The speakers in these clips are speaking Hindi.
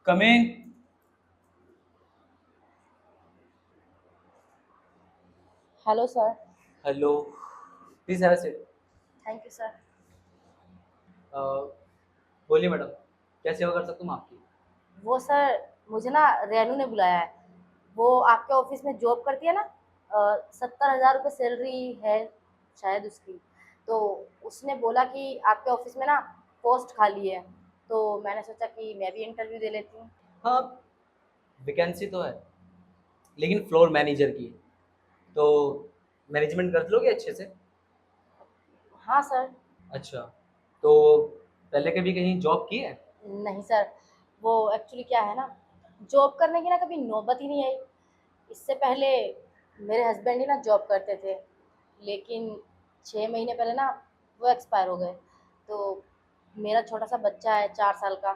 Come in. Hello sir. Hello. Please have a seat. Thank you sir. बोलिए मैडम, क्या सेवा कर सकता हूँ मैं आपकी? वो सर, मुझे ना रेनू ने बुलाया है। वो आपके ऑफिस में जॉब करती है ना। 70,000 रुपये सैलरी है शायद उसकी। तो उसने बोला कि आपके ऑफिस में ना पोस्ट खाली है। तो मैंने सोचा कि मैं भी इंटरव्यू दे लेती हूँ। हाँ, वैकेंसी तो है, लेकिन फ्लोर मैनेजर की है। तो मैनेजमेंट कर लोगे अच्छे से? हाँ सर। अच्छा, तो पहले कभी कहीं जॉब की है? नहीं सर, वो एक्चुअली क्या है ना, जॉब करने की ना कभी नौबत ही नहीं आई। इससे पहले मेरे हस्बैंड ही ना जॉब करते थे, लेकिन 6 महीने पहले ना वो एक्सपायर हो गए। तो मेरा छोटा सा बच्चा है 4 साल का।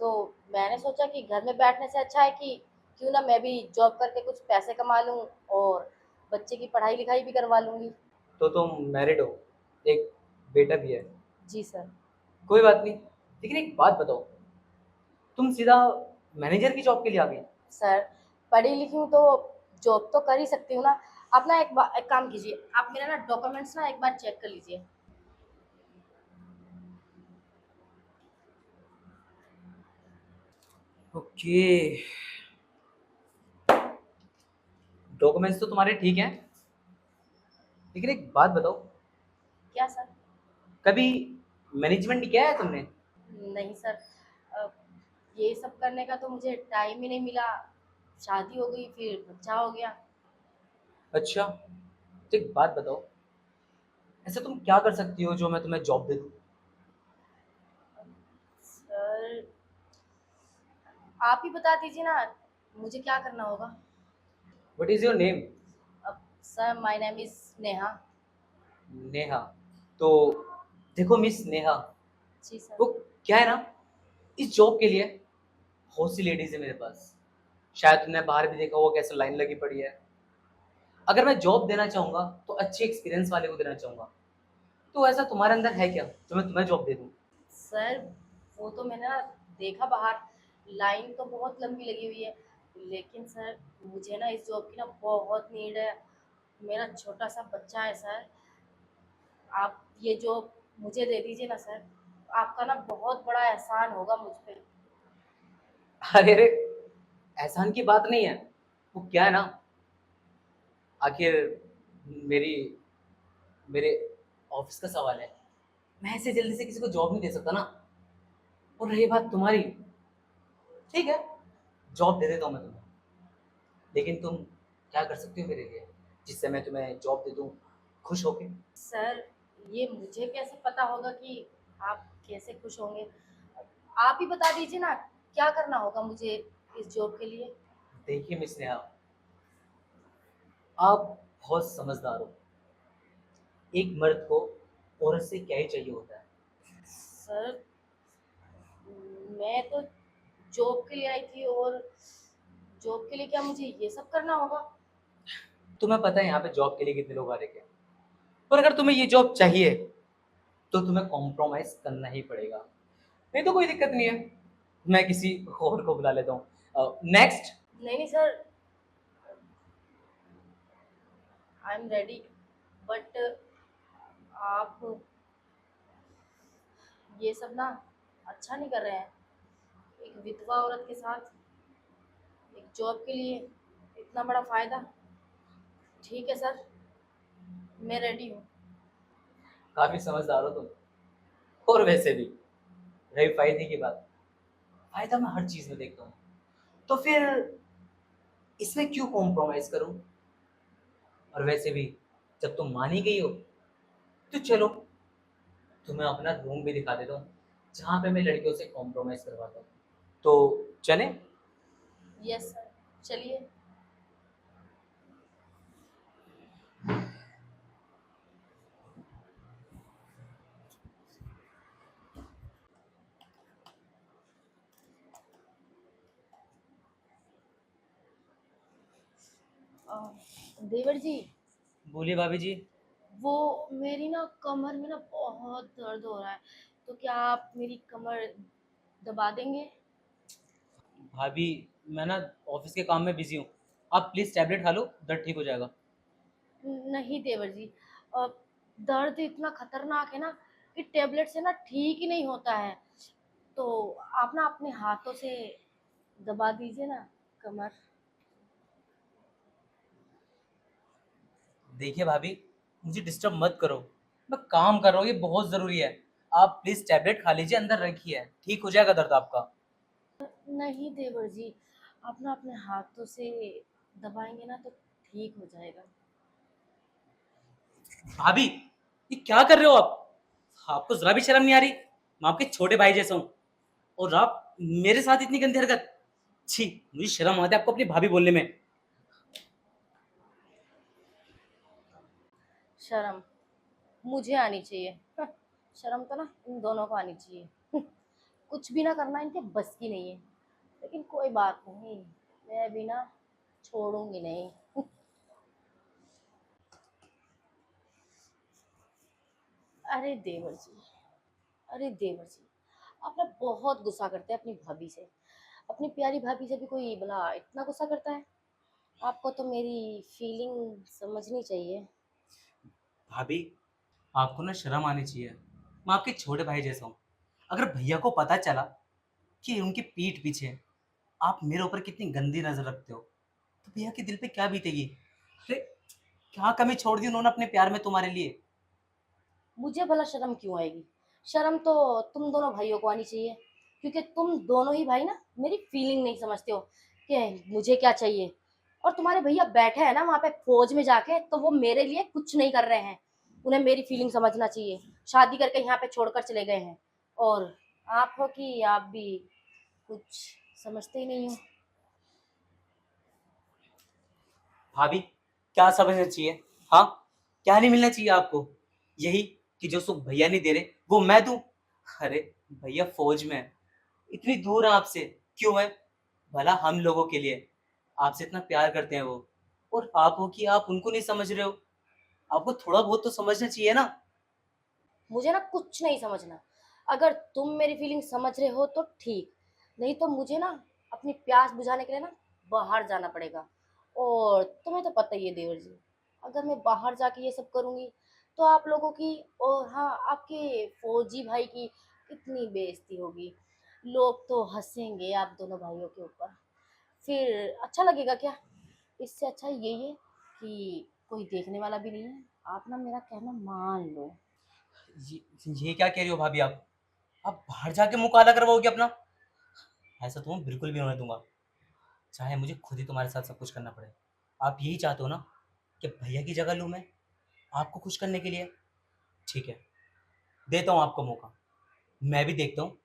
तो मैंने सोचा कि घर में बैठने से अच्छा है कि क्यों ना मैं भी जॉब करके कुछ पैसे कमा लूँ और बच्चे की पढ़ाई लिखाई भी करवा लूँगी। तो तुम मैरिड हो, एक बेटा भी है। जी सर। कोई बात नहीं, लेकिन एक बात बताओ, तुम सीधा मैनेजर की जॉब के लिए आ गई? सर, पढ़ी लिखी हूँ तो जॉब तो कर ही सकती हूँ ना। आप ना एक काम कीजिए, आप मेरा ना डॉक्यूमेंट्स ना एक बार चेक कर लीजिए। ओके, डॉक्यूमेंट्स तो तुम्हारे ठीक हैं, लेकिन एक बात बताओ, क्या सर? कभी मैनेजमेंट किया है तुमने? नहीं सर। अ, ये सब करने का तो मुझे टाइम ही नहीं मिला। शादी हो गई, फिर बच्चा हो गया। अच्छा, तो एक बात बताओ, ऐसा तुम क्या कर सकती हो जो मैं तुम्हें जॉब दे दूँ? सर, आप ही बता दीजिए ना, मुझे क्या करना होगा। What is your name? अब sir, my name is Neha. Neha. तो देखो मिस नेहा, जी सर। वो क्या है ना, इस जॉब के लिए बहुत सी लेडीज है मेरे पास। शायद तुमने बाहर भी देखा होगा कैसे लाइन लगी पड़ी है। अगर मैं जॉब देना चाहूंगा तो अच्छे एक्सपीरियंस वाले को देना चाहूंगा। तो ऐसा तुम्हारे अंदर है क्या जो मैं तुम्हें जॉब दे दूं? सर, वो तो मैंने ना देखा बाहर, लाइन तो बहुत लंबी लगी हुई है। लेकिन सर, मुझे ना इस जॉब की ना बहुत नीड है। मेरा छोटा सा बच्चा है सर। आप ये जॉब मुझे दे दीजिए ना सर। आपका ना बहुत बड़ा एहसान होगा मुझ पे। अरे अरे, एहसान की बात नहीं है। वो क्या है ना, आखिर मेरी मेरे ऑफिस का सवाल है। मैं ऐसे जल्दी से किसी को जॉब नहीं दे सकता ना। और रही बात तुम्हारी, ठीक है, जॉब दे देता हूँ मैं तुम्हें, लेकिन तुम क्या कर सकती हो मेरे लिए जिससे मैं तुम्हें जॉब दे दूँ खुश होके? सर, ये मुझे कैसे पता होगा कि आप कैसे खुश होंगे? आप ही बता दीजिए ना, क्या करना होगा मुझे इस जॉब के लिए? देखिए मिस नेहा, आप बहुत समझदार हो। एक मर्द को औरत से क्या ही चाहिए होता है। सर, मैं तो जॉब के लिए आई थी, और जॉब के लिए क्या मुझे ये सब करना होगा? तुम्हें पता है यहाँ पे जॉब के लिए कितने लोग आ रहे हैं, और अगर तुम्हें ये जॉब चाहिए तो तुम्हें कॉम्प्रोमाइज करना ही पड़ेगा। नहीं तो कोई दिक्कत नहीं है, मैं किसी और को बुला लेता हूँ। नेक्स्ट। नहीं नहीं sir, I am ready, but आप ये सब ना अच्छा नहीं कर रहे हैं। एक विधवा औरत के साथ एक जॉब के लिए इतना बड़ा फायदा। ठीक है सर, मैं रेडी हूँ। काफी समझदार हो तुम। और वैसे भी रही फायदे की बात, फायदा मैं हर चीज में देखता हूँ। तो फिर इसमें क्यों कॉम्प्रोमाइज करूँ? और वैसे भी जब तुम मान ही गई हो तो चलो, तुम्हें अपना रूम भी दिखा देता हूँ जहाँ पे मैं लड़कियों से कॉम्प्रोमाइज करवाता हूँ। तो चले? यस सर, चलिए। अ, देवर जी, बोलिए भाभी जी। वो मेरी ना कमर में ना बहुत दर्द हो रहा है। तो क्या आप मेरी कमर दबा देंगे? भाभी, मैं ना ऑफिस के काम में बिजी हूँ। आप प्लीज टैबलेट खा लो, दर्द ठीक हो जाएगा। नहीं देवर जी, अ, दर्द इतना खतरनाक है ना कि टेबलेट से ना ठीक ही नहीं होता है। तो आप ना अपने हाथों से दबा दीजिए ना कमर। देखिए भाभी, मुझे डिस्टर्ब मत करो। मैं काम कर रहा हूँ, ये बहुत जरूरी है। आप प्लीज टैबलेट खा लीजिए, अंदर रखिए, ठीक हो जाएगा दर्द आपका। नहीं देवर जी, आप ना अपने हाथों से दबाएंगे ना तो ठीक हो जाएगा। भाभी, ये क्या कर रहे हो आप? आपको जरा भी शर्म नहीं आ रही? मैं आपके छोटे भाई जैसा हूँ, और आप मेरे साथ इतनी गंदी हरकत। छी, मुझे शर्म आती है आपको अपनी भाभी बोलने में। शर्म मुझे आनी चाहिए। शर्म तो ना इन दोनों को आनी चाहिए। कुछ भी ना करना इनके बस की नहीं है। लेकिन कोई बात नहीं, मैं भी ना छोड़ूंगी नहीं। अरे देवर जी, अरे देवर जी, आप ना बहुत गुस्सा करते हैं अपनी भाभी से। अपनी प्यारी भाभी से भी कोई भला इतना गुस्सा करता है? आपको तो मेरी फीलिंग समझनी चाहिए। भाभी, आपको ना शर्म आनी चाहिए। मैं आपके छोटे भाई जैसा हूँ। अगर भैया को पता चला कि उनकी पीठ पीछे आप मेरे ऊपर कितनी गंदी नजर रखते हो, तो भैया के दिल पे क्या बीतेगी? अरे, क्या कमी छोड़ दी उन्होंने अपने प्यार में तुम्हारे लिए? मुझे भला शर्म क्यों आएगी? शर्म तो तुम दोनों भाइयों को आनी चाहिए, क्योंकि तुम दोनों ही भाई ना मेरी फीलिंग नहीं समझते हो कि मुझे क्या चाहिए। और तुम्हारे भैया बैठे हैं ना वहां पे फौज में जाके, तो वो मेरे लिए कुछ नहीं कर रहे हैं। उन्हें मेरी फीलिंग समझना चाहिए। शादी करके यहाँ पे छोड़कर चले गए हैं, और आप हो कि आप भी कुछ समझते ही नहीं हो। भाभी, क्या समझना चाहिए? हाँ, क्या नहीं मिलना चाहिए आपको? यही कि जो सुख भैया नहीं दे रहे वो मैं दूं? अरे, भैया फौज में है, इतनी दूर है आपसे। क्यों है? भला हम लोगों के लिए। आपसे इतना प्यार करते हैं वो, और आप हो कि आप उनको नहीं समझ रहे हो। आपको थोड़ा बहुत तो समझना चाहिए ना। मुझे ना कुछ नहीं समझना। अगर तुम मेरी फीलिंग समझ रहे हो तो ठीक, नहीं तो मुझे ना अपनी प्यास बुझाने के लिए ना बाहर जाना पड़ेगा। और तुम्हें तो पता ही है देवर जी, अगर मैं बाहर जाके ये सब करूंगी तो आप लोगों की और हाँ आपके फौजी भाई की कितनी बेइज्जती होगी। लोग तो हंसेंगे आप दोनों भाइयों के ऊपर। फिर अच्छा लगेगा क्या? इससे अच्छा यही है कि कोई देखने वाला भी नहीं है। आप ना मेरा कहना मान लो। ये, ये क्या कह रही हो भाभी आप बाहर जाके मुंह काला करवाओगे अपना? ऐसा तो मैं बिल्कुल भी नहीं होने दूंगा, चाहे मुझे खुद ही तुम्हारे साथ सब कुछ करना पड़े। आप यही चाहते हो ना कि भैया की जगह लूं मैं आपको खुश करने के लिए? ठीक है, देता हूँ आपको मौका। मैं भी देखता हूँ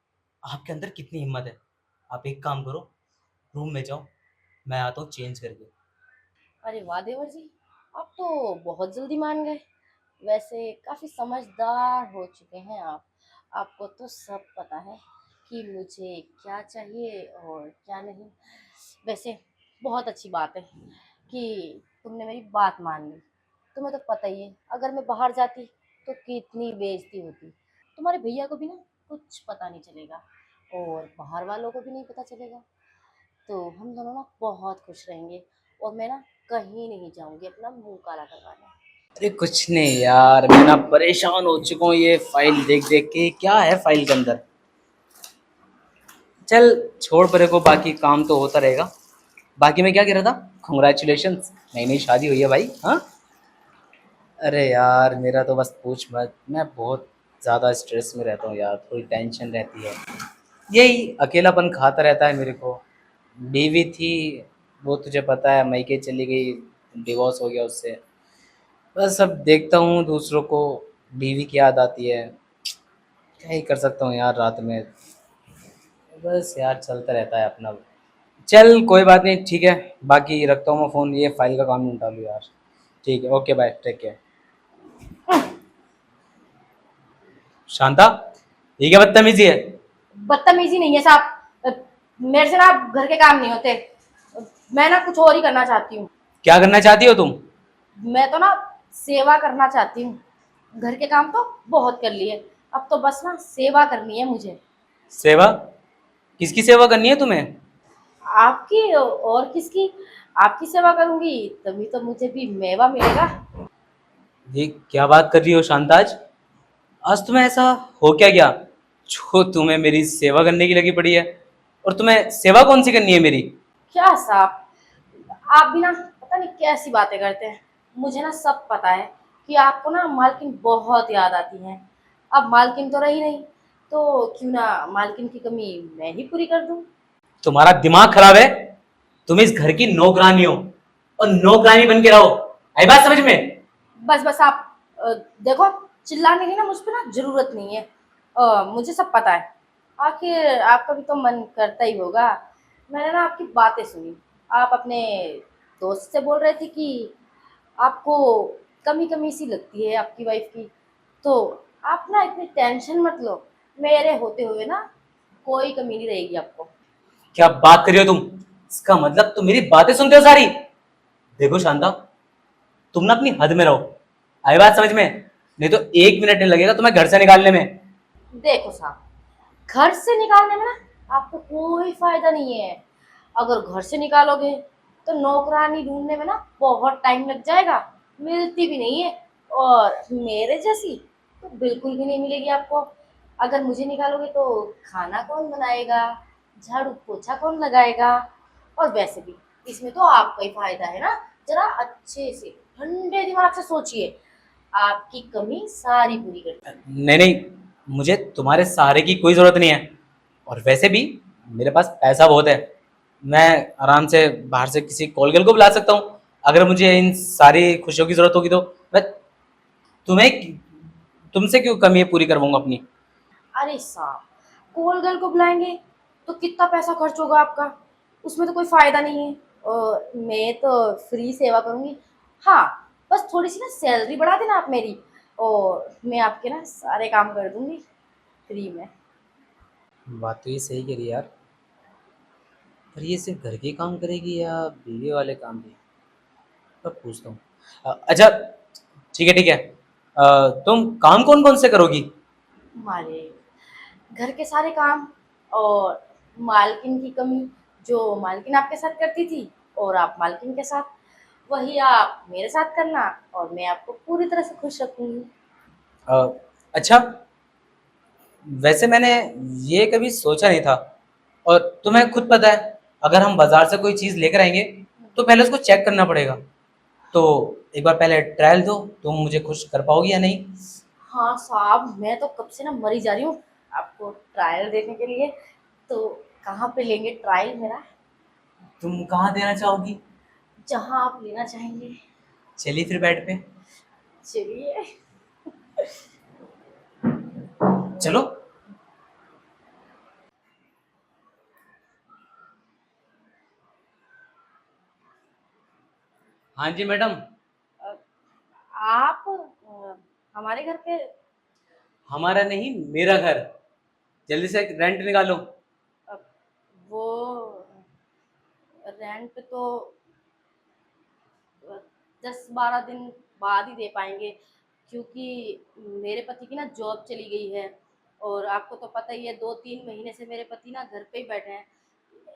आपके अंदर कितनी हिम्मत है। आप एक काम करो, रूम में जाओ, मैं आता हूँ चेंज करके। अरे वाह देवर जी, आप तो बहुत जल्दी मान गए। वैसे काफी समझदार हो चुके हैं आप। आपको तो सब पता है कि मुझे क्या चाहिए और क्या नहीं। वैसे बहुत अच्छी बात है कि तुमने मेरी बात मान ली। तुम्हें तो पता ही है, अगर मैं बाहर जाती तो कितनी बेइज्जती होती। तुम्हारे भैया को भी ना कुछ पता नहीं चलेगा, और बाहर वालों को भी नहीं पता चलेगा। तो हम दोनों ना बहुत खुश रहेंगे, और मैं ना कहीं नहीं जाऊंगी अपना मुंह काला करवाने। अरे कुछ नहीं यार, मैं ना परेशान हो चुका हूँ ये फाइल देख देख के। क्या है फाइल के अंदर? चल, छोड़ परे को, बाकी काम तो होता रहेगा। बाकी मैं क्या कह रहा था, कॉन्ग्रेचुलेशन, नई नई शादी हुई है भाई। हाँ, अरे यार मेरा तो बस पूछ मत, मैं बहुत ज़्यादा स्ट्रेस में रहता हूँ यार, थोड़ी टेंशन रहती है। यही अकेलापन खाता रहता है मेरे को। बीवी थी, वो तुझे पता है मायके चली गई, डिवोर्स हो गया उससे। बस अब देखता हूँ दूसरों को, बीवी की याद आती है। क्या ही कर सकता हूँ यार रात में। बस यार चलता रहता है अपना। चल कोई बात नहीं, ठीक है। बाकी रखता हूँ मैं फ़ोन, ये फाइल का काम निपटा लूँ यार। ठीक है, okay bye, take care. Shanta, ये क्या बदतमीजी है? बदतमीजी नहीं है साहब। मेरे से ना घर के काम नहीं होते। मैं ना कुछ और ही करना चाहती हूँ। क्या करना चाहती हो तुम? मैं तो ना सेवा करना चाहती हूँ। घर के काम तो बहुत कर लिए, अब तो बस ना सेवा करनी है मुझे। सेवा? किसकी सेवा करनी है तुम्हें? आपकी और किसकी? आपकी सेवा करूंगी तभी तो मुझे भी मेवा मिलेगा। ये क्या बात कर रही हो शांताज? आज तुम्हें ऐसा हो क्या गया जो तुम्हें मेरी सेवा करने की लगी पड़ी है? और तुम्हें सेवा कौन सी करनी है मेरी? क्या साहब, आप भी ना पता नहीं कैसी बातें करते हैं। मुझे ना सब पता है कि आपको ना मालकिन बहुत याद आती है। अब मालकिन तो रही नहीं, तो क्यों ना मालकिन की कमी मैं ही पूरी कर दूं। तुम्हारा दिमाग खराब है? तुम इस घर की नौकरानी हो और नौकरानी बन के रहो। आई बात समझ में? बस बस आप देखो, चिल्लाने की ना मुझ पे ना जरूरत नहीं है। मुझे सब पता है। आखिर आपका भी तो मन करता ही होगा। मैंने ना आपकी बातें सुनी। आप अपने दोस्त से बोल रहे थे कि आपको कमी कमी सी लगती है आपकी वाइफ की। तो आप ना इतनी टेंशन मत लो। मेरे होते हुए ना कोई कमी नहीं रहेगी आपको। क्या बात कर रही हो तुम? इसका मतलब तुम मेरी बातें सुनते हो सारी? देखो शांता, तुम ना अपनी हद में रहो। आई बात समझ में? नहीं तो 1 मिनट नहीं लगेगा तुम्हें घर से निकालने में। देखो साहब, घर से निकालने में ना आपको कोई फायदा नहीं है। अगर घर से निकालोगे तो नौकरानी ढूंढने में ना बहुत टाइम लग जाएगा, मिलती भी नहीं है। और मेरे जैसी तो बिल्कुल भी नहीं मिलेगी आपको। अगर मुझे निकालोगे तो खाना कौन बनाएगा, झाड़ू पोछा कौन लगाएगा? और वैसे भी इसमें तो आपका ही फायदा है ना। जरा अच्छे से ठंडे दिमाग से सोचिए, आपकी कमी सारी पूरी कर दूंगी। नहीं नहीं, मुझे तुम्हारे सहारे की कोई जरूरत नहीं है। और वैसे भी मेरे पास पैसा बहुत है। मैं आराम से बाहर से किसी कॉल गर्ल को बुला सकता हूँ। अगर मुझे इन सारी खुशियों की जरूरत होगी तो मैं तुम्हें तुमसे क्यों कमी पूरी करवाऊंगा अपनी? अरे साहब, कोल गर्ल को बुलाएंगे तो कितना पैसा खर्च होगा आपका? उसमें तो कोई फायदा नहीं है। मैं तो फ्री सेवा करूंगी। हाँ, बस थोड़ी सी ना सैलरी बढ़ा देना आप मेरी, और मैं आपके ना सारे काम कर दूंगी फ्री में। बात तो ये सही करी यार। पर ये सिर्फ घर के काम करेगी या बीवी वाले काम भी? तब पूछता हूँ। अच्छा, ठीक है ठीक है। तुम काम कौन कौन से करोगी? हमारे घर के सारे काम, और मालकिन की कमी जो मालकिन आपके साथ करती थी और आप मालकिन के साथ, वही आप मेरे साथ करना, और मैं आपको पूरी तरह से खुश रखूंगी। अ, अच्छा, वैसे मैंने ये कभी सोचा नहीं था। और तुम्हें खुद पता है, अगर हम बाजार से कोई चीज़ लेकर आएंगे तो पहले उसको चेक करना पड़ेगा। तो एक बार पहले ट्रायल दो, तुम मुझे खुश कर पाओगी या नहीं? हाँ साहब, मैं तो कब से ना मरी जा रही हूँ आपको ट्रायल देने के लिए। तो कहाँ पे लेंगे ट्रायल मेरा? तुम कहाँ देना चाहोगी? जहाँ आप लेना चाहेंगे। चलिए फिर बेड पे। चलिए। चलो। हाँ जी मैडम। अ, आप हमारे घर पे हमारा नहीं, मेरा घर। जल्दी से रेंट निकालो। अ, वो रेंट तो 10-12 दिन बाद ही दे पाएंगे, क्योंकि मेरे पति की ना जॉब चली गई है। और आपको तो पता ही है, 2-3 महीने से मेरे पति ना घर पे ही बैठे हैं।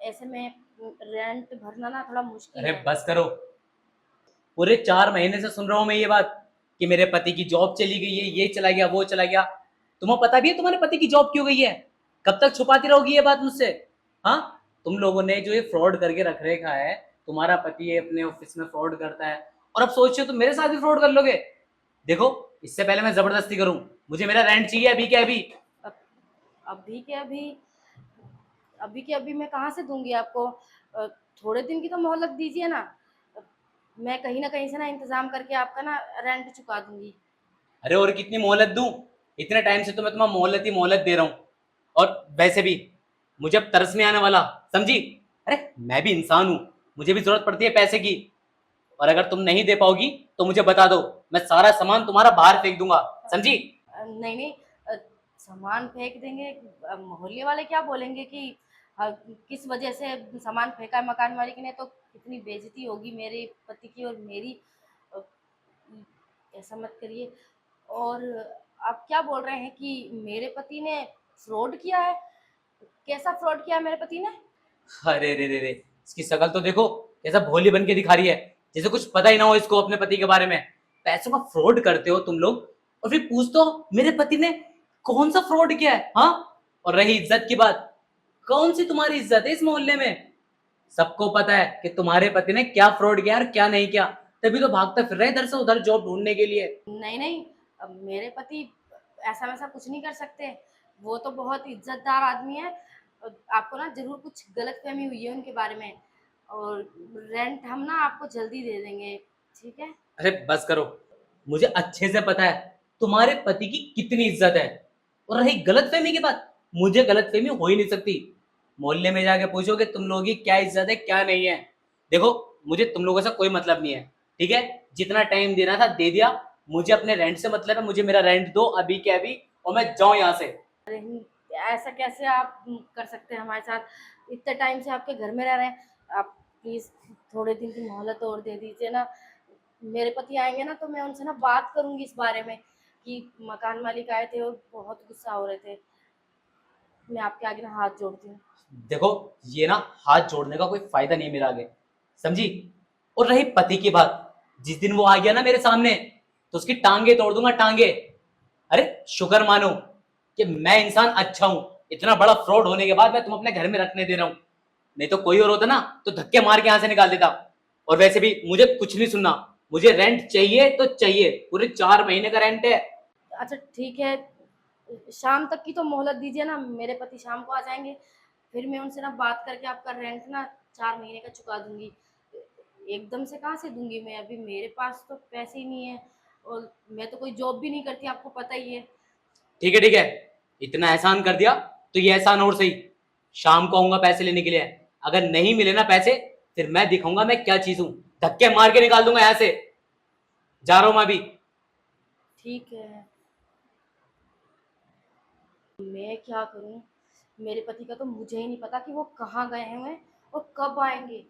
ऐसे में रेंट भरना ना थोड़ा मुश्किल अरे है। बस करो। पूरे 4 महीने से सुन रहा हूँ मैं ये बात कि मेरे पति की जॉब चली गई है, ये चला गया वो चला गया। तुम्हें पता भी है तुम्हारे पति की जॉब क्यों गई है? कब तक छुपाती रहोगी ये बात मुझसे? हाँ, तुम लोगों ने जो ये फ्रॉड करके रख रखा है, तुम्हारा पति ये अपने ऑफिस में फ्रॉड करता है और अब सोच रहे हो तुम मेरे साथ भी फ्रॉड कर लोगे? देखो, इससे पहले मैं जबरदस्ती करूं, मुझे मेरा रेंट चाहिए अभी के अभी। अब अभी के अभी अभी के अभी मैं कहाँ से दूंगी आपको? अ, थोड़े दिन की तो मोहलत दीजिए ना। अ, मैं कहीं ना कहीं से ना इंतजाम करके आपका ना रेंट चुका दूंगी। अरे और कितनी मोहलत दूं? इतने टाइम से तो मैं तुम्हें मोहलत ही मोहलत दे रहा हूँ। और वैसे भी मुझे अब तरस नहीं आने वाला, समझी? अरे मैं भी इंसान हूँ, मुझे भी जरूरत पड़ती है पैसे की। और अगर तुम नहीं दे पाओगी तो मुझे बता दो, मैं सारा सामान तुम्हारा बाहर फेंक दूंगा, समझी? नहीं नहीं, अ, सामान फेंक देंगे। मोहल्ले वाले क्या बोलेंगे कि किस वजह से सामान फेंका है मकान मालिक ने? तो कितनी बेइज्जती होगी मेरे पति की और मेरी। अ, ऐसा मत करिए। और आप क्या बोल रहे हैं कि मेरे पति ने फ्रॉड किया है? कैसा फ्रॉड किया है मेरे पति ने? अरे रे रे रे, इसकी शकल तो देखो, कैसा भोली बन के दिखा रही है, जैसे कुछ पता ही ना हो इसको अपने पति के बारे में। पैसों का फ्रॉड करते हो तुम लोग, और फिर पूछते हो मेरे पति ने कौन सा फ्रॉड किया है, हाँ? और रही इज्जत की बात, कौन सी तुम्हारी इज्जत है इस मोहल्ले में? सबको पता है कि तुम्हारे पति ने क्या फ्रॉड किया और क्या नहीं किया, तभी तो भागते फिर रहे इधर से उधर जॉब ढूंढने के लिए। नहीं नहीं, अब मेरे पति ऐसा वैसा कुछ नहीं कर सकते। वो तो बहुत इज्जतदार आदमी है। और आपको ना जरूर कुछ गलतफहमी हुई है उनके बारे में। और रेंट हम ना आपको जल्दी दे देंगे, ठीक है? अरे बस करो, मुझे अच्छे से पता है तुम्हारे पति की कितनी इज्जत है। और रही गलतफहमी की बात, मुझे गलतफहमी हो ही नहीं सकती। मोहल्ले में जाके पूछोगे तुम लोगों की क्या इज्जत है क्या नहीं है। देखो, मुझे तुम लोगों से कोई मतलब नहीं है, ठीक है? जितना टाइम देना था दे दिया, मुझे अपने रेंट से मतलब है, मुझे मेरा रेंट दो अभी के अभी, और मैं जाऊं यहाँ से। अरे ऐसा कैसे आप कर सकते हैं हमारे साथ? इतने टाइम से आपके घर में रह रहे हैं। आप प्लीज़ थोड़े दिन की मोहलत और दे दीजिए ना। मेरे पति आएंगे ना तो मैं उनसे ना बात करूंगी इस बारे में कि मकान मालिक आए थे और बहुत गुस्सा हो रहे थे। मैं आपके आगे ना हाथ जोड़ती हूँ। देखो, ये ना हाथ जोड़ने का कोई फायदा नहीं है मेरा आगे, समझी? और रही पति की बात, जिस दिन वो आ गया ना मेरे सामने, तो उसकी टांगे तोड़ दूंगा, टांगे। अरे शुक्र मानो कि मैं इंसान अच्छा हूं, इतना बड़ा फ्रॉड होने के बाद मैं तुम अपने घर में रखने दे रहा हूं। नहीं तो कोई और होता ना तो धक्के मार के यहां से निकाल देता। और वैसे भी मुझे कुछ नहीं सुनना, मुझे रेंट चाहिए तो चाहिए, पूरे 4 महीने का रेंट है। अच्छा ठीक है, शाम तक की तो मोहलत दीजिए ना। मेरे पति शाम को आ जाएंगे, फिर मैं उनसे ना बात करके आपका रेंट ना 4 महीने का चुका दूंगी। एकदम से कहाँ से दूंगी मैं? अभी मेरे पास तो पैसे ही नहीं है। और मैं तो कोई जॉब भी नहीं करती, आपको पता ही है। ठीक है ठीक है, इतना एहसान कर दिया तो ये एहसान और सही। शाम को आऊंगा पैसे लेने के लिए, अगर नहीं मिले ना पैसे, फिर मैं दिखाऊंगा मैं क्या चीज हूं, धक्के मार के निकाल दूंगा यहां से। जा रहा हूं मैं अभी। ठीक है, मैं क्या करूं? मेरे पति का तो मुझे ही नहीं पता कि वो कहाँ गए हैं और कब आएंगे।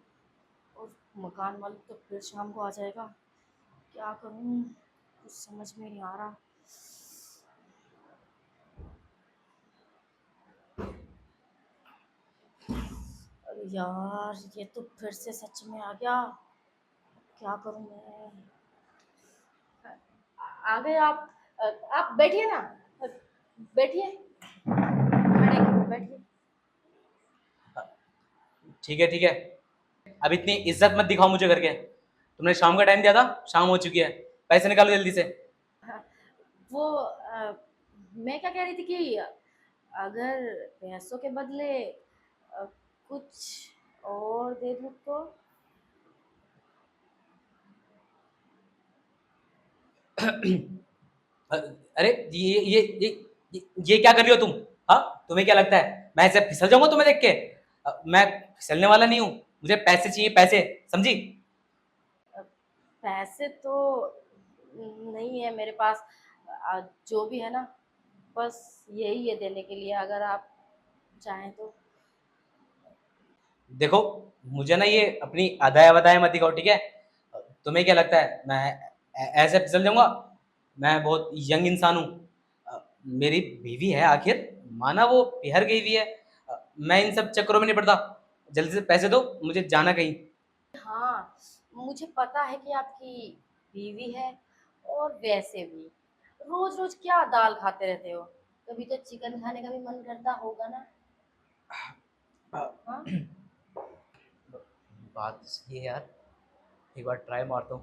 और मकान मालिक तो फिर शाम को आ जाएगा। क्या करूं? कुछ समझ में नहीं आ रहा। अरे यार, ये तो फिर से सच में आ गया। क्या करूं मैं? आ गए आप? आप बैठिए ना। बैठिए, खड़े क्यों? बैठिए। ठीक है ठीक है, अब इतनी इज्जत मत दिखाओ मुझे करके। तुमने शाम का टाइम दिया था, शाम हो चुकी है, पैसे निकालो जल्दी से। हाँ, वो मैं क्या कह रही थी कि अगर पैसों के बदले कुछ और दे दूँ तो? अरे ये क्या कर रही हो तुम? हाँ, तुम्हें क्या लगता है मैं ऐसे फिसल जाऊंगा तुम्हें देख के? मैं फिसलने वाला नहीं हूँ, मुझे पैसे चाहिए, पैसे, समझी? अ, पैसे तो नहीं है मेरे पास। जो भी है ना, बस यही है देने के लिए, अगर आप चाहें तो। देखो, मुझे ना ये अपनी अदाया वदाया मत दिखाओ, ठीक है? तुम्हें क्या लगता है मैं ऐसे फिसल जाऊंगा? मैं बहुत यंग इंसान हूँ, मेरी बीवी है आखिर, माना वो बिहार गई हुई है। मैं इन सब चक्करों में नहीं पड़ता। जल्दी से पैसे दो, मुझे जाना कहीं। हाँ, मुझे पता है कि आपकी बीवी है। और वैसे भी रोज रोज क्या दाल खाते रहते हो? कभी तो चिकन खाने का भी मन करता होगा ना? हाँ। बात तो सही है यार, एक बार ट्राई मारता हूँ।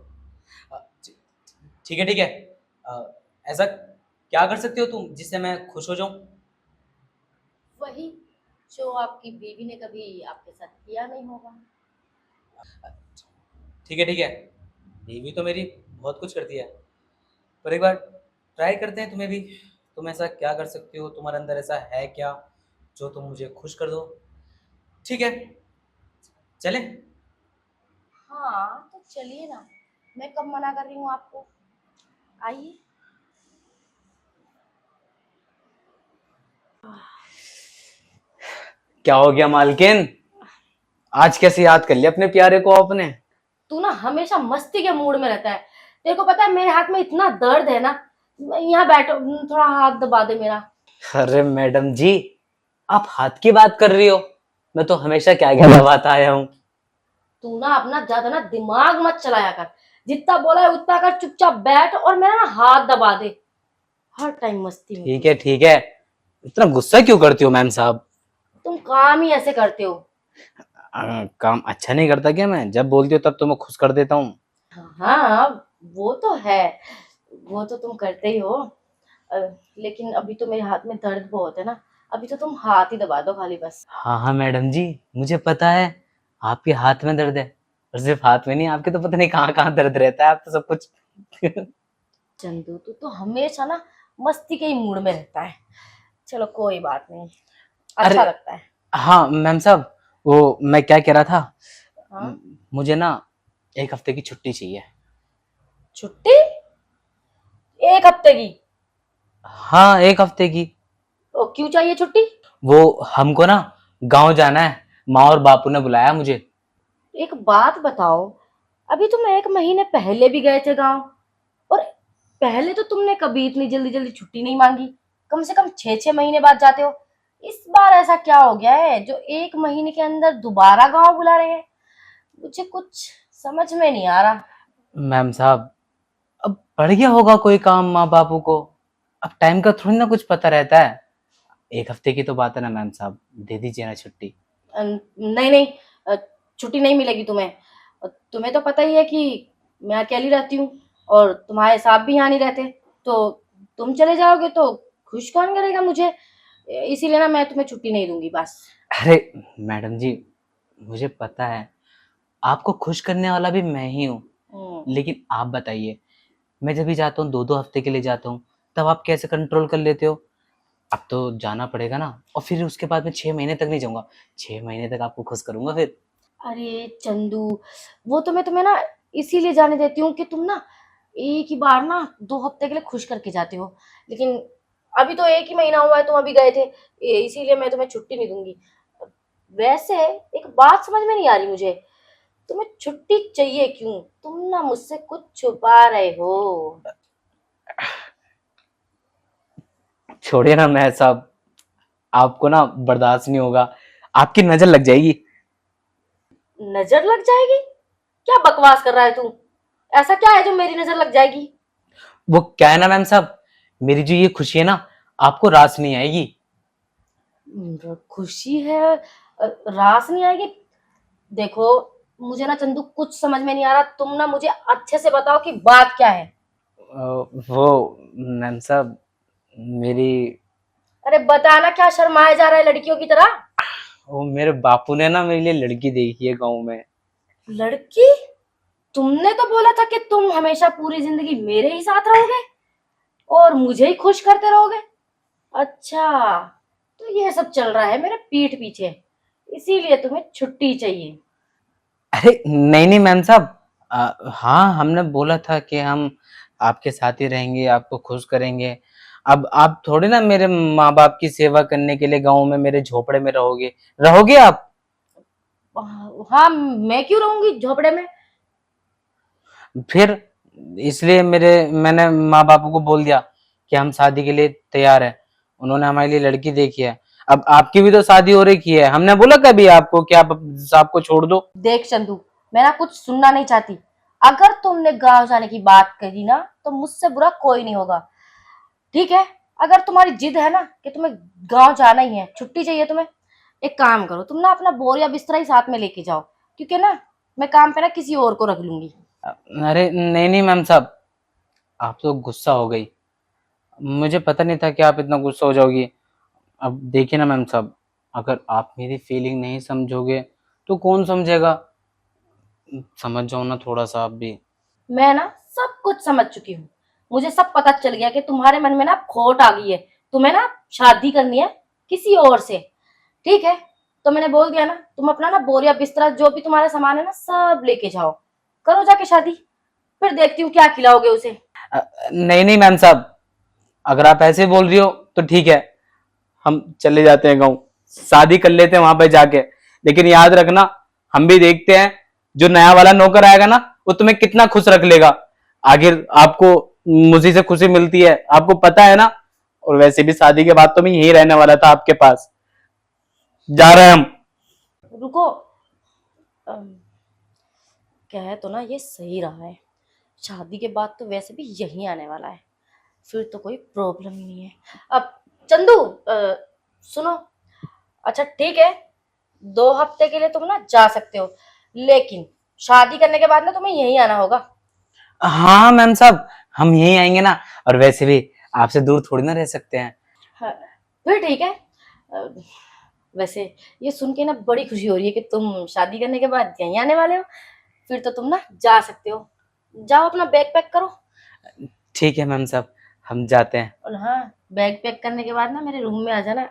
ठीक है ठीक है, ऐसा क्या कर सकते हो तुम जिससे मैं खुश हो जाऊं? वही जो आपकी बीवी ने कभी आपके साथ किया नहीं होगा। ठीक है ठीक है, बीवी तो मेरी बहुत कुछ करती है, पर एक बार ट्राई करते हैं तुम्हें भी। तुम ऐसा क्या कर सकती हो, तुम्हारे अंदर ऐसा है क्या जो तुम मुझे खुश कर दो? ठीक है, चलें? हाँ तो चलिए ना, मैं कब मना कर रही हूँ आपको। आइए। क्या हो गया मालकिन, आज कैसे याद कर लिया अपने प्यारे को आपने? तू ना हमेशा मस्ती के मूड में रहता है। तेरे को पता है मेरे हाथ में इतना दर्द है ना। यहाँ बैठो, थोड़ा हाथ दबा दे मेरा। अरे मैडम जी, आप हाथ की बात कर रही हो, मैं तो हमेशा क्या क्या दबाता आया हूँ। तू ना अपना ज्यादा ना दिमाग मत चलाया कर। जितना बोला है उतना कर, चुपचाप बैठ और मेरा ना हाथ दबा दे। हर टाइम मस्ती में ठीक है ठीक है, इतना गुस्सा क्यों करती हो मैम साहब? तुम काम ही ऐसे करते हो। काम अच्छा नहीं करता क्या मैं? जब बोलती हो तब तो मैं खुश कर देता हूँ। हाँ, वो तो है, वो तो तुम करते ही हो। अ, लेकिन अभी तो मेरे हाथ में दर्द बहुत है ना, अभी तो तुम हाथ ही दबा दो खाली बस। हाँ हाँ मैडम जी, मुझे पता है आपके हाथ में दर्द है, और सिर्फ हाथ में नहीं, आपके तो पता नहीं कहाँ कहाँ दर्द रहता है, आप तो सब कुछ चंदू तू तो हमेशा ना मस्ती के ही मूड में रहता है। चलो कोई बात नहीं, अच्छा अरे लगता है। हाँ मैम साहब, वो मैं क्या कह रहा था, हाँ, मुझे ना 1 हफ्ते की छुट्टी चाहिए। छुट्टी 1 हफ्ते की? हाँ 1 हफ्ते की। ओ, क्यों चाहिए छुट्टी? वो हमको ना गांव जाना है, माँ और बापू ने बुलाया मुझे। एक बात बताओ, अभी तुम 1 महीने पहले भी गए थे गांव, और पहले तो तुमने कभी इतनी जल्दी जल्दी छुट्टी नहीं मांगी। कम से कम 6-6 महीने बाद जाते हो। इस बार ऐसा क्या हो गया है जो 1 महीने के अंदर दोबारा गांव बुला रहे हैं? मुझे कुछ समझ में नहीं आ रहा। मैम साहब, अब बढ़ गया होगा कोई काम माँ बापू को, अब टाइम का थोड़ी ना कुछ पता रहता है। 1 हफ्ते की तो बात है ना मैम साहब, दे दीजिए ना छुट्टी। नहीं नहीं, अ, छुट्टी नहीं मिलेगी तुम्हें। तुम्हें तो पता ही है कि मैं अकेली रहती हूँ, और तुम्हारे साहब भी यहाँ नहीं रहते। तो तुम चले जाओगे तो खुश कौन करेगा मुझे? इसीलिए ना मैं तुम्हें छुट्टी नहीं दूंगी बस। अरे मैडम जी, मुझे पता है आपको खुश करने वाला भी मैं ही हूँ, हम्म, लेकिन आप बताइए, मैं जब भी जाता हूँ 2-2 हफ्ते के लिए जाता हूँ, तब आप कैसे कंट्रोल कर लेते हो? अब तो जाना पड़ेगा ना, और फिर उसके बाद मैं 6 महीने तक नहीं जाऊंगा, 6 महीने तक आपको खुश करूंगा फिर। अरे चंदू, वो तो मैं तुम्हें ना इसीलिए जाने देती हूँ कि तुम ना एक ही बार ना 2 हफ्ते के लिए खुश करके जाते हो। लेकिन अभी तो 1 ही महीना हुआ है, तुम अभी गए थे, इसीलिए मैं तुम्हें छुट्टी नहीं दूंगी। वैसे एक बात समझ में नहीं आ रही मुझे, तुम्हें छुट्टी चाहिए क्यों? तुम ना मुझसे कुछ छुपा रहे हो। छोड़िए ना मैं साहब, आपको ना बर्दाश्त नहीं होगा, आपकी नजर लग जाएगी। नजर लग जाएगी? क्या बकवास कर रहा है तू? ऐसा क्या है जो मेरी नजर लग जाएगी? वो क्या है ना मैम साहब, मेरी जो ये खुशी है ना, आपको रास नहीं आएगी। खुशी है, रास नहीं आएगी? देखो, मुझे ना चंदू कुछ समझ में नहीं आ रहा। तुम ना मुझे अच्छे से बताओ कि बात क्या है। वो मैम साहब, मेरी अरे बताना, क्या शर्माए जा रहा है लड़कियों की तरह? वो मेरे बापू ने ना मेरे लिए लड़की देखी है गाँव में। लड़की? तुमने तो बोला था कि तुम हमेशा पूरी जिंदगी मेरे ही साथ रहोगे और मुझे ही खुश करते रहोगे। अच्छा, तो ये सब चल रहा है मेरे पीठ पीछे, इसीलिए तुम्हें छुट्टी चाहिए। अरे नहीं नहीं मैम साहब, हाँ हमने बोला था कि हम आपके साथ ही रहेंगे, आपको खुश करेंगे। अब आप थोड़ी ना मेरे माँ बाप की सेवा करने के लिए गाँव में मेरे झोपड़े में रहोगे, रहोगे आप? हाँ, मैं क्यों रहूंगी झोपड़े में? फिर इसलिए मैंने माँ बापू को बोल दिया कि हम शादी के लिए तैयार हैं। उन्होंने हमारे लिए लड़की देखी है। अब आपकी भी तो शादी हो रखी है, हमने बोला कभी आपको कि आप आपको छोड़ दो? देख चंदू, मैं ना कुछ सुनना नहीं चाहती। अगर तुमने गांव जाने की बात करी ना तो मुझसे बुरा कोई नहीं होगा। ठीक है, अगर तुम्हारी जिद है ना कि तुम्हें गांव जाना ही है, छुट्टी चाहिए तुम्हें, एक काम करो, तुम ना अपना बोरिया बिस्तरा ही साथ में लेके जाओ, क्योंकि ना मैं काम पे ना किसी और को रख लूंगी। अरे नहीं नहीं मैम साहब, आप तो गुस्सा हो गई, मुझे पता नहीं था कि आप इतना गुस्सा हो जाओगी। अब देखिए ना मैम साहब, अगर आप मेरी फीलिंग नहीं समझोगे तो कौन समझेगा? समझ जाओ ना थोड़ा सा आप भी। मैं ना सब कुछ समझ चुकी हूँ। मुझे सब पता चल गया कि तुम्हारे मन में ना खोट आ गई है। तुम्हें ना शादी करनी है किसी और से। ठीक है, तो मैंने बोल दिया ना, तुम अपना ना बोरिया बिस्तरा जो भी तुम्हारा सामान है ना सब लेके जाओ, करो जाके शादी, फिर देखती हूँ क्या खिलाओगे उसे। नहीं नहीं मैम साहब, अगर आप ऐसे बोल रही हो तो ठीक है, हम चले जाते हैं गाँव, शादी कर लेते हैं वहां पे जाके। लेकिन याद रखना, हम भी देखते हैं जो नया वाला नौकर आएगा ना, वो तुम्हें कितना खुश रख लेगा। आखिर आपको मुझी से खुशी मिलती है, आपको पता है ना। और वैसे भी शादी के बाद तो मैं यही रहने वाला था आपके पास। जा रहे हैं हम। रुको। अम, कह तो ना ये सही रहा है, शादी के बाद तो वैसे भी यहीं आने वाला है, फिर तो कोई प्रॉब्लम ही नहीं है। अब चंदू, सुनो, अच्छा ठीक है, 2 हफ्ते के लिए तुम ना जा सकते हो, लेकिन शादी करने के बाद ना तुम्हें यहीं आना होगा। हाँ मैम साहब, हम यहीं आएंगे ना, और वैसे भी आपसे दूर थोड़ी ना रह सकते हैं। हाँ, फिर ठीक है। अ, वैसे ये सुन के ना बड़ी खुशी हो रही है कि तुम शादी करने के बाद यहीं आने वाले हो, फिर तो तुम ना जा सकते हो। जाओ अपना बैग पैक करो। ठीक है मैम साहब, हम जाते हैं। और हाँ, बैग पैक करने के बाद ना मेरे रूम में आ जाना,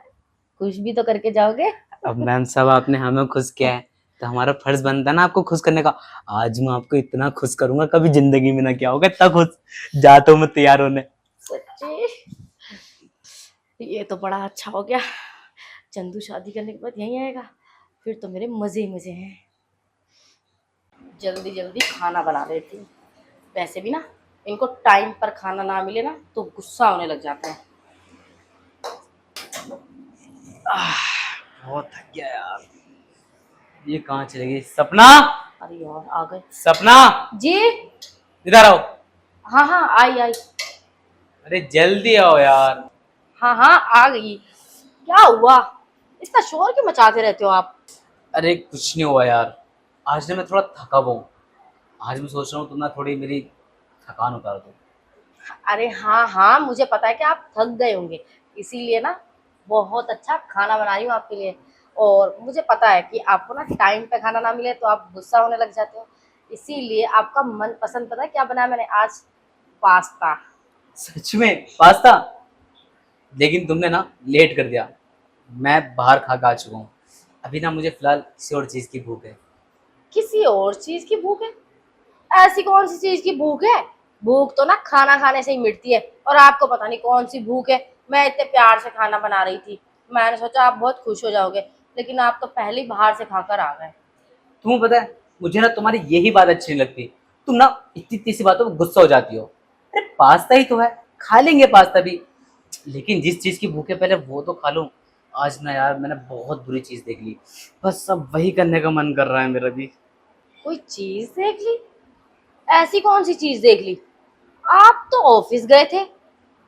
कुछ भी तो करके जाओगे। अब मैम साहब आपने हमें खुश किया है, तो हमारा फर्ज बनता है ना आपको खुश करने का। आज मैं आपको इतना खुश करूंगा, कभी जिंदगी में ना किया होगा इतना खुश। जाता हूँ मैं तैयार होने। सच्ची, ये तो बड़ा अच्छा हो गया। चंदू शादी करने के बाद यहीं आएगा, फिर तो मेरे मजे ही मजे हैं। जल्दी जल्दी खाना बना लेती हूँ, वैसे भी ना इनको टाइम पर खाना ना मिले ना तो गुस्सा होने लग जाता है। बहुत थक गया यार, ये कहाँ चली गई सपना? अरे यार, आ गए सपना, जी। इधर आओ। हाँ हाँ, आई आई। अरे जल्दी आओ यार। हाँ हाँ, आ गई। क्या हुआ, इतना शोर क्यों मचाते रहते हो आप? अरे कुछ नहीं हुआ यार, आज ना मैं थोड़ा थका हुआ हूँ। आज मैं सोच रहा हूँ तुम ना थोड़ी मेरी थकान उतार दो। अरे हाँ हाँ, मुझे पता है कि आप थक गए होंगे, इसीलिए ना बहुत अच्छा खाना बना रही हूँ आपके लिए। और मुझे पता है कि आपको ना टाइम पे खाना ना मिले तो आप गुस्सा होने लग जाते हो, इसीलिए आपका मन पसंद पता है क्या बनाया मैंने आज? पास्ता। सच में पास्ता? लेकिन तुमने ना लेट कर दिया, मैं बाहर खा के आ चुका हूँ। अभी ना मुझे फिलहाल किसी और चीज़ की भूख है। किसी और चीज की भूख है? ऐसी कौन सी चीज की भूख है? भूख तो ना खाना खाने से ही मिटती है, और आपको पता नहीं कौन सी भूख है। मैं इतने प्यार से खाना बना रही थी, मैंने सोचा आप बहुत खुश हो जाओगे, लेकिन आप तो पहले ही बाहर से खाकर आ गए। तुम्हें पता है, मुझे ना तुम्हारी यही बात अच्छी नहीं लगती। तुम ना इतनी इतनी सी बातों पर गुस्सा हो जाती हो। अरे पास्ता ही तो है, खा लेंगे पास्ता भी, लेकिन जिस चीज़ की भूख है पहले वो तो खा लूं। आज ना यार मैंने बहुत बुरी चीज़ देख ली, बस अब वही करने का मन कर रहा है मेरा भी। कोई चीज देख ली? ऐसी कौन सी चीज देख ली? आप तो ऑफिस गए थे,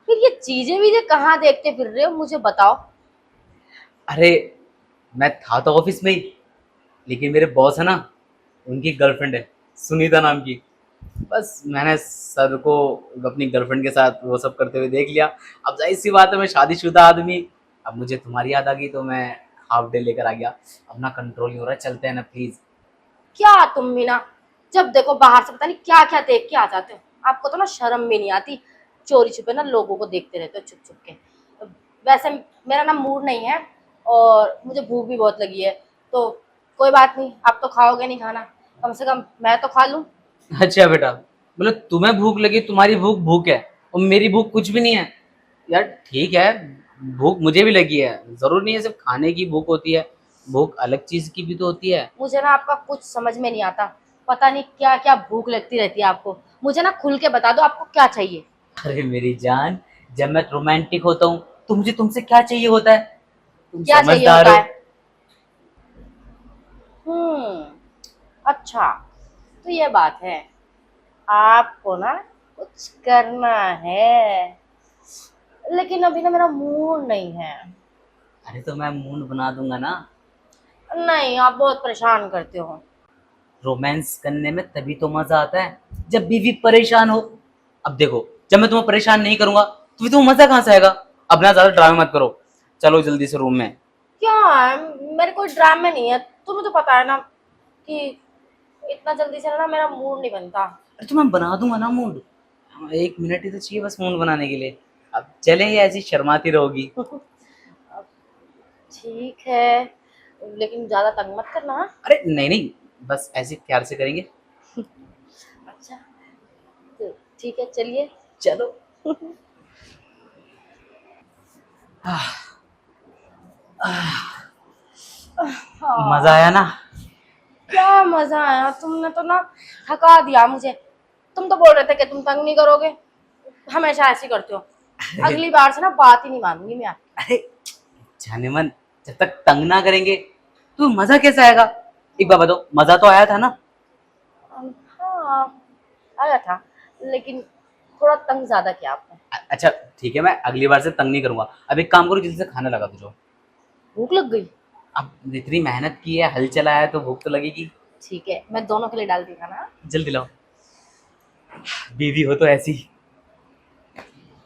फिर ये चीजें भी कहाँ देखते फिर रहे हो, मुझे बताओ। अरे मैं था तो ऑफिस में ही, लेकिन मेरे बॉस है ना, उनकी गर्लफ्रेंड है, सुनीता नाम की। बस मैंने सर को अपनी गर्लफ्रेंड के साथ वो सब करते हुए देख लिया। अब जाहिर सी बात है, मैं शादीशुदा आदमी। अब मुझे तुम्हारी याद आ गई तो मैं हाफ डे लेकर आ गया। अब ना कंट्रोल नहीं हो रहा है, चलते हैं ना प्लीज। क्या तुम भी ना, जब देखो बाहर से पता नहीं क्या क्या देख के आ जाते हो। आपको तो ना शर्म भी नहीं आती, चोरी छुपे ना लोगों को देखते रहते हो, छुप छुप के। वैसे मेरा ना मूड नहीं है, और मुझे भूख भी बहुत लगी है, तो कोई बात नहीं, आप तो खाओगे नहीं खाना, कम से कम मैं तो खा लूं। अच्छा बेटा, मतलब तुम्हें भूख लगी, तुम्हारी भूख भूख है और मेरी भूख कुछ भी नहीं है। यार ठीक है, भूख मुझे भी लगी है, जरूर नहीं है सिर्फ खाने की भूख होती है, भूख अलग चीज की भी तो होती है। मुझे ना आपका कुछ समझ में नहीं आता, पता नहीं क्या क्या भूख लगती रहती है आपको। मुझे ना खुल के बता दो आपको क्या चाहिए। अरे मेरी जान, जब मैं रोमांटिक होता हूँ तो मुझे तुमसे क्या चाहिए होता है, तुम क्या चाहिए समझदार होता हो। है? अच्छा, तो ये बात है, आपको ना कुछ करना है, लेकिन अभी ना मेरा मूड नहीं है। अरे तो मैं मूड बना दूंगा ना। नहीं, आप बहुत परेशान करते हो। रोमांस करने में तभी तो मजा आता है जब बीवी परेशान हो। अब देखो, जब मैं तुम्हें परेशान नहीं करूंगा तो फिर तुम्हें मजा कहाँ से आएगा। अब ना ज्यादा ड्रामा मत करो, चलो जल्दी से रूम में। क्या है, मेरे कोई ड्रामे नहीं है, तुम्हें तो पता है ना कि इतना जल्दी से ना मेरा मूड नहीं बनता। अरे तो मैं बना दूंगा ना मूड, हाँ, 1 मिनट ही तो चाहिए बस मूड बनाने के लिए। अब चले, ये ऐसी शर्माती रहोगी। अब ठीक है, लेकिन ज्यादा तंग मत करना, हाँ? अरे नहीं नहीं, बस ऐसे प्यार से करेंगे। अच्छा, तो ठीक है, चलिए। चलो। आह, आह, मजा आया हाँ, ना? क्या मजा आया, तुमने तो ना थका दिया मुझे। तुम तो बोल रहे थे कि तुम तंग नहीं करोगे, हमेशा ऐसे ही करते हो। अरे अगली बार से ना बात ही नहीं मानूंगी मैं आपकी। अरे जाने मन, जब तक तंग ना करेंगे तो मजा कैसे आएगा? एक बार बताओ, मजा तो आया था ना? हाँ, आया था, लेकिन थोड़ा तंग ज्यादा किया आपने। अच्छा ठीक है, मैं अगली बार से तंग नहीं करूंगा। अब एक काम करो, जल्दी से खाना लगा दो जो। भूख लग गई। अब इतनी मेहनत की है, हल चलाया है, तो भूख तो लगेगी। ठीक है, मैं दोनों के लिए डाल दी खाना। जल्दी लाओ, बीवी हो तो ऐसी।